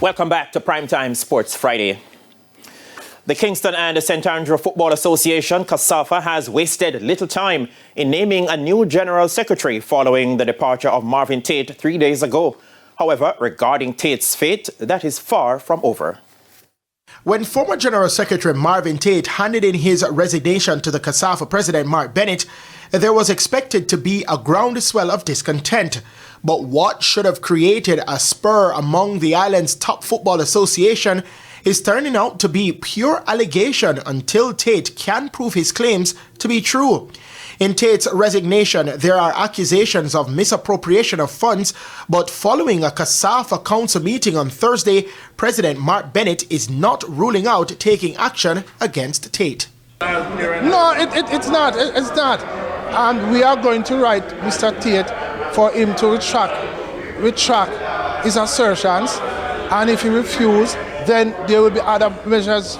Welcome back to Primetime Sports Friday. The Kingston and St. Andrew Football Association, KSAFA, has wasted little time in naming a new General Secretary following the departure of Marvin Tate 3 days ago. However, regarding Tate's fate, that is far from over. When former General Secretary Marvin Tate handed in his resignation to the KSAFA President Mark Bennett, there was expected to be a groundswell of discontent. But what should have created a spur among the island's top football association is turning out to be pure allegation until Tate can prove his claims to be true. In Tate's resignation, there are accusations of misappropriation of funds, but following a KSAFA council meeting on Thursday, President Mark Bennett is not ruling out taking action against Tate. No, it's not. It's not. And we are going to write Mr. Tate for him to retract his assertions, and if he refuses, then there will be other measures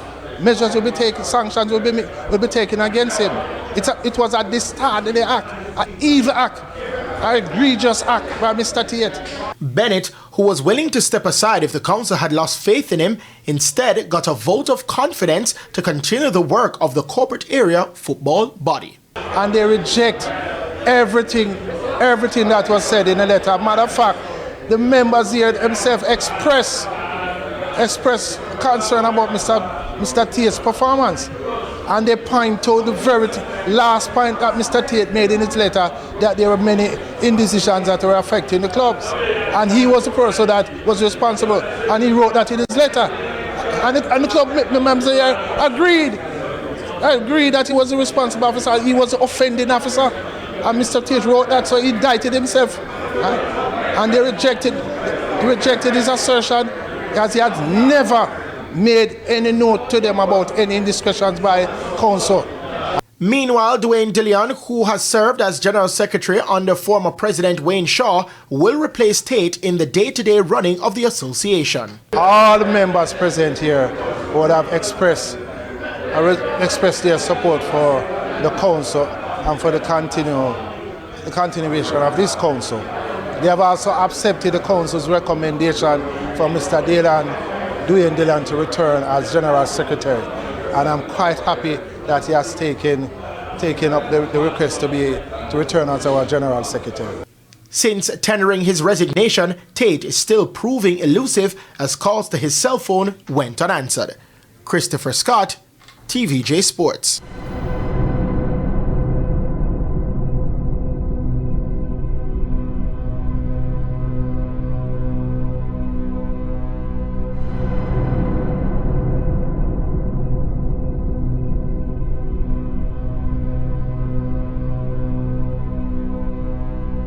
will be taken, sanctions will be taken against him. It was at the start of the act, an evil act, an egregious act by Mr. Tate. Bennett, who was willing to step aside if the council had lost faith in him, instead got a vote of confidence to continue the work of the corporate area football body. And they reject everything that was said in the letter. Matter of fact, the members here themselves express concern about Mr. Tate's performance. And they point to the very last point that Mr. Tate made in his letter, that there were many indecisions that were affecting the clubs. And he was the person that was responsible, and he wrote that in his letter. And the club members here agreed that he was the responsible officer, he was the offending officer. And Mr. Tate wrote that, so he indicted himself. And they rejected his assertion, as he had never made any note to them about any indiscretions by council. Meanwhile, Dwayne Dillon, who has served as General Secretary under former President Wayne Shaw, will replace Tate in the day-to-day running of the association. All the members present here would have expressed their support for the council and for the continuation of this council. They have also accepted the council's recommendation for Mr. Dwayne Dillon to return as General Secretary, and I'm quite happy that he has taken up the request to return as our General Secretary. Since tendering his resignation, Tate is still proving elusive as calls to his cell phone went unanswered. Christopher Scott, TVJ Sports.